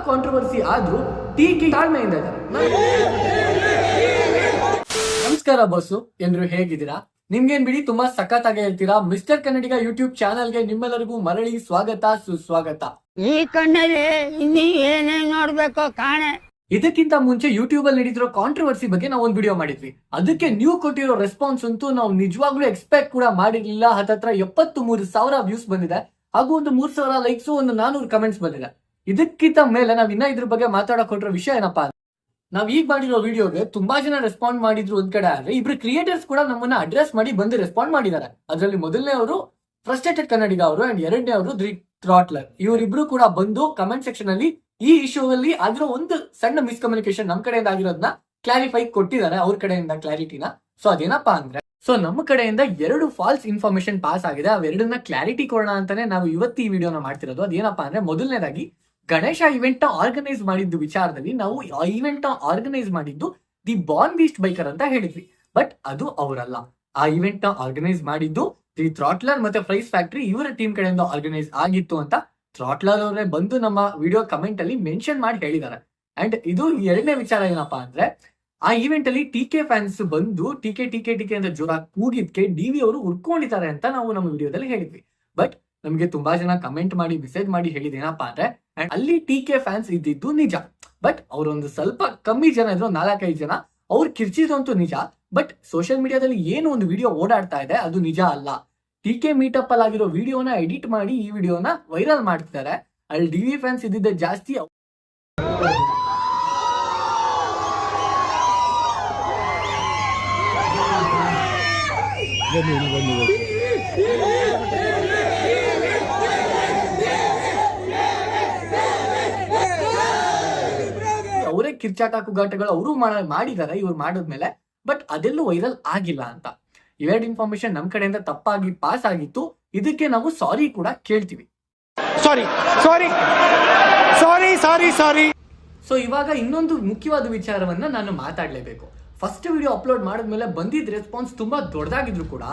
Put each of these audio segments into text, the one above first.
Controversy ಆದ್ರೂ ಟೀಕೆ ತಾಳ್ಮೆಯಿಂದ ಇದ್ದಾರೆ. ನಮಸ್ಕಾರ ಬಸ್ಸು, ಎಲ್ರು ಹೇಗಿದ್ದೀರಾ? ನಿಮ್ಗೇನ್ ಬಿಡಿ ತುಂಬಾ ಸಖತ್ತಾಗಿ ಹೇಳ್ತೀರಾ. ಮಿಸ್ಟರ್ ಕನ್ನಡಿಗ ಯೂಟ್ಯೂಬ್ ಚಾನಲ್ಗೆ ನಿಮ್ಮೆಲ್ಲರಿಗೂ ಮರಳಿ ಸ್ವಾಗತ ಸುಸ್ವಾಗತ. ಈ ಕಣ್ಣಲ್ಲಿ ಇನ್ನೀ ಏನೇನ್ ನೋಡ್ಬೇಕೋ ಕಾಣೆ. ಇದಕ್ಕಿಂತ ಮುಂಚೆ ಯೂಟ್ಯೂಬ್ ಅಲ್ಲಿ ನಡೀತಿರೋ ಕಾಂಟ್ರವರ್ಸಿ ಬಗ್ಗೆ ನಾವು ಒಂದು ವಿಡಿಯೋ ಮಾಡಿದ್ವಿ. ಅದಕ್ಕೆ ನೀವು ಕೊಟ್ಟಿರೋ ರೆಸ್ಪಾನ್ಸ್ ಅಂತೂ ನಾವು ನಿಜವಾಗ್ಲೂ ಎಕ್ಸ್ಪೆಕ್ಟ್ ಕೂಡ ಮಾಡಿರ್ಲಿಲ್ಲ. ಹತ್ತತ್ರ 73,000 ವ್ಯೂಸ್ ಬಂದಿದೆ, ಹಾಗೂ ಒಂದು 3,000 ಲೈಕ್ಸ್, ಒಂದು 400 ಕಮೆಂಟ್ಸ್ ಬಂದಿದೆ. ಇದಕ್ಕಿಂತ ಮೇಲೆ ನಾವ್ ಇನ್ನ ಇದ್ರ ಬಗ್ಗೆ ಮಾತಾಡಕ್ ಕೊಟ್ಟಿರೋ ವಿಷಯ ಏನಪ್ಪಾ ಅಂದ್ರೆ, ನಾವ್ ಈಗ ಮಾಡಿರೋ ವಿಡಿಯೋಗೆ ತುಂಬಾ ಜನ ರೆಸ್ಪಾಂಡ್ ಮಾಡಿದ್ರು ಒಂದ್ ಕಡೆ, ಆದ್ರೆ ಇಬ್ರು ಕ್ರಿಯೇಟರ್ಸ್ ಕೂಡ ನಮ್ಮನ್ನ ಅಡ್ರೆಸ್ ಮಾಡಿ ಬಂದು ರೆಸ್ಪಾಂಡ್ ಮಾಡಿದ್ದಾರೆ. ಅದರಲ್ಲಿ ಮೊದಲನೇ ಅವರು ಫ್ರಸ್ಟ್ರೇಟೆಡ್ ಕನ್ನಡಿಗ ಅವರು ಅಂಡ್ ಎರಡನೇ ಅವರು ದಿ ಥ್ರಾಟ್ಲರ್. ಇವರಿಬ್ರು ಕೂಡ ಬಂದು ಕಮೆಂಟ್ ಸೆಕ್ಷನ್ ಅಲ್ಲಿ ಈ ಇಶ್ಯೂ ಅಲ್ಲಿ ಆಗಿರೋ ಒಂದು ಸಣ್ಣ ಮಿಸ್ಕಮ್ಯುನಿಕೇಶನ್ ನಮ್ ಕಡೆಯಿಂದ ಆಗಿರೋದನ್ನ ಕ್ಲಾರಿಫೈ ಕೊಟ್ಟಿದ್ದಾರೆ, ಅವ್ರ ಕಡೆಯಿಂದ ಕ್ಲಾರಿಟಿನ. ಸೊ ಅದೇನಪ್ಪಾ ಅಂದ್ರೆ, ಸೊ ನಮ್ಮ ಕಡೆಯಿಂದ 2 ಫಾಲ್ಸ್ ಇನ್ಫಾರ್ಮೇಶನ್ ಪಾಸ್ ಆಗಿದೆ. ಅವೆರಡನ್ನ ಕ್ಲಾರಿಟಿ ಕೊಡೋಣ ಅಂತಾನೆ ನಾವು ಇವತ್ತು ಈ ವಿಡಿಯೋನ ಮಾಡ್ತಿರೋದು. ಅದೇನಪ್ಪಾ ಅಂದ್ರೆ, ಮೊದಲನೇದಾಗಿ ಗಣೇಶ ಇವೆಂಟ್ ನ ಆರ್ಗನೈಸ್ ಮಾಡಿದ್ದು ವಿಚಾರದಲ್ಲಿ ನಾವು ಆ ಇವೆಂಟ್ ನ ಆರ್ಗನೈಸ್ ಮಾಡಿದ್ದು ದಿ ಬಾರ್ನ್ ಬೀಸ್ಟ್ ಬೈಕರ್ ಅಂತ ಹೇಳಿದ್ವಿ. ಬಟ್ ಅದು ಅವರಲ್ಲ. ಆ ಇವೆಂಟ್ ನ ಆರ್ಗನೈಸ್ ಮಾಡಿದ್ದು ದಿ ಥ್ರಾಟ್ಲರ್ ಮತ್ತೆ ಫ್ರೈಸ್ ಫ್ಯಾಕ್ಟರಿ, ಇವರ ಟೀಮ್ ಕಡೆಯಿಂದ ಆರ್ಗನೈಸ್ ಆಗಿತ್ತು ಅಂತ ಥ್ರಾಟ್ಲರ್ ಅವರೇ ಬಂದು ನಮ್ಮ ವಿಡಿಯೋ ಕಮೆಂಟ್ ಅಲ್ಲಿ ಮೆನ್ಷನ್ ಮಾಡಿ ಹೇಳಿದ್ದಾರೆ. ಅಂಡ್ ಇದು ಎರಡನೇ ವಿಚಾರ ಏನಪ್ಪಾ ಅಂದ್ರೆ, ಆ ಇವೆಂಟ್ ಅಲ್ಲಿ ಟಿಕೆ ಫ್ಯಾನ್ಸ್ ಬಂದು ಟಿಕೆ ಅಂತ ಜೋರಾಗಿ ಕೂಗಿದ್ಕೆ ಡಿವಿ ಅವರು ಉರ್ಕೊಂಡಿದ್ದಾರೆ ಅಂತ ನಾವು ನಮ್ಮ ವಿಡಿಯೋದಲ್ಲಿ ಹೇಳಿದ್ವಿ. ಬಟ್ ನಮ್ಗೆ ತುಂಬಾ ಜನ ಕಮೆಂಟ್ ಮಾಡಿ ಮೆಸೇಜ್ ಮಾಡಿ ಹೇಳಿದ ಏನಪ್ಪಾ ಅಂದ್ರೆ, ಅಲ್ಲಿ ಟಿಕೆ ಫ್ಯಾನ್ಸ್ ಇದ್ದಿದ್ದು ನಿಜ, ಬಟ್ ಅವ್ರೊಂದು ಸ್ವಲ್ಪ ಕಮ್ಮಿ ಜನ ಇದ್ರು, 4-5 ಜನ, ಅವ್ರು ಕಿರ್ಚಿದಂತೂ ನಿಜ. ಬಟ್ ಸೋಷಿಯಲ್ ಮೀಡಿಯಾದಲ್ಲಿ ಏನು ಒಂದು ವಿಡಿಯೋ ಓಡಾಡ್ತಾ ಇದೆ ಅದು ನಿಜ ಅಲ್ಲ. ಟಿಕೆ ಮೀಟಪ್ ಅಲ್ಲಿ ಆಗಿರೋ ವಿಡಿಯೋನ ಎಡಿಟ್ ಮಾಡಿ ಈ ವಿಡಿಯೋನ ವೈರಲ್ ಮಾಡ್ತಿದ್ದಾರೆ. ಅಲ್ಲಿ ಡಿವಿ ಫ್ಯಾನ್ಸ್ ಇದ್ದಿದ್ದೆ ಜಾಸ್ತಿ. ಅವರೇ ಕಿರ್ಚಾಟ ಕೂಗಾಟಗಳು ಅವರು ಮಾಡಿದ್ದಾರೆ ಇವ್ರು ಮಾಡಿದ್ಮೇಲೆ. ಬಟ್ ಅದೆಲ್ಲೂ ವೈರಲ್ ಆಗಿಲ್ಲ ಅಂತ. ಇವೆರಡು ಇನ್ಫಾರ್ಮೇಶನ್ ನಮ್ ಕಡೆಯಿಂದ ತಪ್ಪಾಗಿ ಪಾಸ್ ಆಗಿತ್ತು. ಇದಕ್ಕೆ ನಾವು ಸಾರಿ ಕೂಡ ಕೇಳ್ತೀವಿ. ಸಾರಿ. ಸೊ ಇವಾಗ ಇನ್ನೊಂದು ಮುಖ್ಯವಾದ ವಿಚಾರವನ್ನ ನಾನು ಮಾತಾಡ್ಲೇಬೇಕು. ಫಸ್ಟ್ ವಿಡಿಯೋ ಅಪ್ಲೋಡ್ ಮಾಡಿದ್ಮೇಲೆ ಬಂದಿದ್ದ ರೆಸ್ಪಾನ್ಸ್ ತುಂಬಾ ದೊಡ್ಡದಾಗಿದ್ರು ಕೂಡ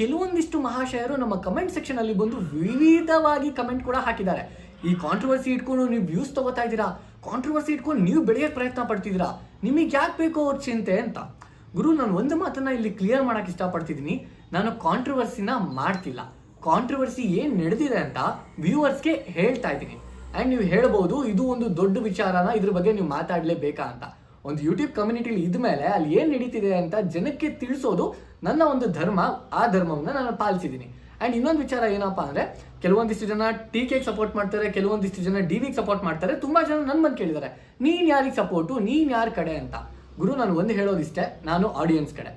ಕೆಲವೊಂದಿಷ್ಟು ಮಹಾಶಯರು ನಮ್ಮ ಕಮೆಂಟ್ ಸೆಕ್ಷನ್ ಅಲ್ಲಿ ಬಂದು ವಿವಿಧವಾಗಿ ಕಮೆಂಟ್ ಕೂಡ ಹಾಕಿದ್ದಾರೆ. ಈ ಕಾಂಟ್ರವರ್ಸಿ ಇಟ್ಕೊಂಡು ನೀವು ವ್ಯೂಸ್ ತಗೋತಾ ಇದ್ದೀರಾ, ಕಾಂಟ್ರವರ್ಸಿ ಇಟ್ಕೊಂಡು ನೀವು ಬೆಳೆಯಕ್ ಪ್ರಯತ್ನ ಪಡ್ತಿದ್ದೀರಾ, ನಿಮಗೆ ಯಾಕೆ ಬೇಕೋ ಅವ್ರ ಚಿಂತೆ ಅಂತ. ಗುರು, ನಾನು ಒಂದು ಮಾತನ್ನ ಇಲ್ಲಿ ಕ್ಲಿಯರ್ ಮಾಡಕ್ ಇಷ್ಟಪಡ್ತಿದ್ದೀನಿ. ನಾನು ಕಾಂಟ್ರವರ್ಸಿನ ಮಾಡ್ತಿಲ್ಲ. ಕಾಂಟ್ರವರ್ಸಿ ಏನ್ ನಡೆದಿದೆ ಅಂತ ವ್ಯೂವರ್ಸ್ಗೆ ಹೇಳ್ತಾ ಇದ್ದೀನಿ. ಅಂಡ್ ನೀವು ಹೇಳ್ಬಹುದು, ಇದು ಒಂದು ದೊಡ್ಡ ವಿಚಾರನ, ಇದ್ರ ಬಗ್ಗೆ ನೀವು ಮಾತಾಡ್ಲೇಬೇಕಾ ಅಂತ. ಒಂದು ಯೂಟ್ಯೂಬ್ ಕಮ್ಯುನಿಟಿಲಿ ಇದ್ಮೇಲೆ ಅಲ್ಲಿ ಏನ್ ನಡೀತಿದೆ ಅಂತ ಜನಕ್ಕೆ ತಿಳಿಸೋದು ನನ್ನ ಒಂದು ಧರ್ಮ. ಆ ಧರ್ಮವನ್ನ ನಾನು ಪಾಲಿಸಿದ್ದೀನಿ. ಅಂಡ್ ಇನ್ನೊಂದು ವಿಚಾರ ಏನಪ್ಪಾ ಅಂದ್ರೆ, ಕೆಲವೊಂದಿಷ್ಟು ಜನ ಟಿಕೆಗೆ ಸಪೋರ್ಟ್ ಮಾಡ್ತಾರೆ, ಕೆಲವೊಂದಿಷ್ಟು ಜನ ಡಿವಿಗೆ ಸಪೋರ್ಟ್ ಮಾಡ್ತಾರೆ. ತುಂಬಾ ಜನ ನನ್ ಬಂದು ಕೇಳಿದ್ದಾರೆ, ನೀನ್ ಯಾರಿಗೆ ಸಪೋರ್ಟು, ನೀನ್ ಯಾರ ಕಡೆ ಅಂತ. ಗುರು, ನಾನು ಒಂದು ಹೇಳೋದಿಷ್ಟೇ, ನಾನು ಆಡಿಯನ್ಸ್ ಕಡೆ.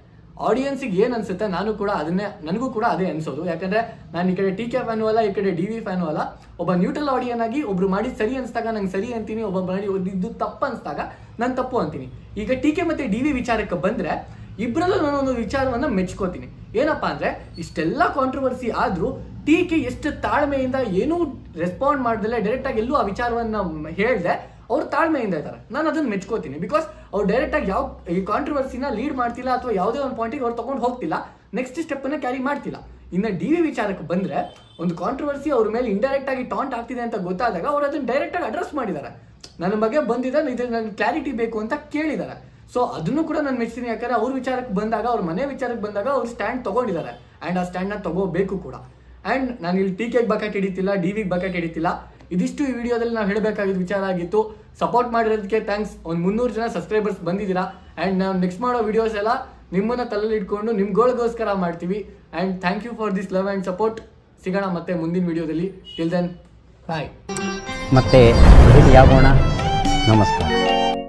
ಆಡಿಯನ್ಸಿಗೆ ಏನ್ ಅನ್ಸುತ್ತೆ ನಾನು ಕೂಡ ಅದನ್ನೇ, ನನಗೂ ಕೂಡ ಅದೇ ಅನ್ಸೋದು. ಯಾಕಂದ್ರೆ ನಾನು ಈ ಕಡೆ ಟಿಕೆ ಫ್ಯಾನು ಅಲ್ಲ, ಈ ಕಡೆ ಡಿವಿ ಫ್ಯಾನು ಅಲ್ಲ. ಒಬ್ಬ ನ್ಯೂಟ್ರಲ್ ಆಡಿಯನ್ ಆಗಿ ಒಬ್ರು ಮಾಡಿ ಸರಿ ಅನ್ಸ್ದಾಗ ನಂಗೆ ಸರಿ ಅಂತೀನಿ, ಒಬ್ಬ ಮಾಡಿ ಇದು ತಪ್ಪು ಅನ್ಸ್ದಾಗ ನಾನು ತಪ್ಪು ಅಂತೀನಿ. ಈಗ ಟಿಕೆ ಮತ್ತೆ ಡಿವಿ ವಿಚಾರಕ್ಕೆ ಬಂದ್ರೆ ಇಬ್ಬರಲ್ಲೂ ನಾನೊಂದು ವಿಚಾರವನ್ನ ಮೆಚ್ಕೋತೀನಿ. ಏನಪ್ಪಾ ಅಂದ್ರೆ, ಇಷ್ಟೆಲ್ಲ ಕಾಂಟ್ರವರ್ಸಿ ಆದ್ರೂ ಟಿಕೆ ಎಷ್ಟು ತಾಳ್ಮೆಯಿಂದ ಏನೂ ರೆಸ್ಪಾಂಡ್ ಮಾಡ್ದಲೆ ಡೈರೆಕ್ಟ್ ಆಗಿ ಎಲ್ಲೂ ಆ ವಿಚಾರವನ್ನ ಹೇಳ್ದೆ ಅವ್ರು ತಾಳ್ಮೆಯಿಂದ ಇದ್ದಾರೆ. ನಾನು ಅದನ್ನ ಮೆಚ್ಕೋತೀನಿ. ಬಿಕಾಸ್ ಅವ್ರು ಡೈರೆಕ್ಟ್ ಆಗಿ ಯಾವ ಈ ಕಾಂಟ್ರವರ್ಸಿನ ಲೀಡ್ ಮಾಡ್ತಿಲ್ಲ, ಅಥವಾ ಯಾವುದೇ ಒಂದು ಪಾಯಿಂಟಿಗೆ ಅವ್ರು ತಗೊಂಡು ಹೋಗ್ತಿಲ್ಲ, ನೆಕ್ಸ್ಟ್ ಸ್ಟೆಪ್ ಅನ್ನ ಕ್ಯಾರಿ ಮಾಡ್ತಿಲ್ಲ. ಇನ್ನು ಡಿವಿ ವಿಚಾರಕ್ಕೆ ಬಂದ್ರೆ, ಒಂದು ಕಾಂಟ್ರವರ್ಸಿ ಅವ್ರ ಮೇಲೆ ಇಂಡೈರೆಕ್ಟ್ ಆಗಿ ಟಾಂಟ್ ಆಗ್ತಿದೆ ಅಂತ ಗೊತ್ತಾದಾಗ ಅವ್ರು ಅದನ್ನ ಡೈರೆಕ್ಟ್ ಆಗಿ ಅಡ್ರೆಸ್ ಮಾಡಿದ್ದಾರೆ. ನನ್ನ ಬಗ್ಗೆ ಬಂದಿದೆ, ಇದು ನನಗೆ ಕ್ಲಾರಿಟಿ ಬೇಕು ಅಂತ ಕೇಳಿದ್ದಾರೆ. ಸೊ ಅದನ್ನು ಕೂಡ ನಾನು ಮೆಚ್ತೀನಿ. ಯಾಕಂದ್ರೆ ಅವ್ರ ವಿಚಾರಕ್ಕೆ ಬಂದಾಗ, ಅವ್ರ ಮನೆ ವಿಚಾರಕ್ಕೆ ಬಂದಾಗ ಅವ್ರು ಸ್ಟ್ಯಾಂಡ್ ತಗೊಂಡಿದ್ದಾರೆ. ಅಂಡ್ ಆ ಸ್ಟ್ಯಾಂಡ್ ನ ತಗೋಬೇಕು ಕೂಡ. ಅಂಡ್ ನಾನು ಇಲ್ಲಿ ಟಿಕೆಗೆ ಬಕೆಟ್ ಹಿಡಿತಿಲ್ಲ, ಡಿವಿಗೆ ಬಕೆಟ್ ಹಿಡಿತಿಲ್ಲ. ಇದಿಷ್ಟು ಈ ವಿಡಿಯೋದಲ್ಲಿ ನಾವು ಹೇಳಬೇಕಾಗಿದ್ದ ವಿಚಾರ ಆಗಿತ್ತು. ಸಪೋರ್ಟ್ ಮಾಡಿರೋದಕ್ಕೆ ಥ್ಯಾಂಕ್ಸ್. ಒಂದು 300 ಜನ ಸಬ್ಸ್ಕ್ರೈಬರ್ಸ್ ಬಂದಿದ್ದೀರಾ. ಆ್ಯಂಡ್ ನಾವು ನೆಕ್ಸ್ಟ್ ಮಾಡೋ ವಿಡಿಯೋಸ್ ಎಲ್ಲ ನಿಮ್ಮನ್ನ ತಲೆಯಲ್ಲಿ ಇಟ್ಕೊಂಡು ನಿಮ್ಗಳಿಗೋಸ್ಕರ ಮಾಡ್ತೀವಿ. And thank you for this love and support. ಸಿಗೋಣ ಮತ್ತೆ ಮುಂದಿನ ವಿಡಿಯೋದಲ್ಲಿ. Till then bye. ಮತ್ತೆ ಭೇಟಿಯಾಗೋಣ. ನಮಸ್ಕಾರ.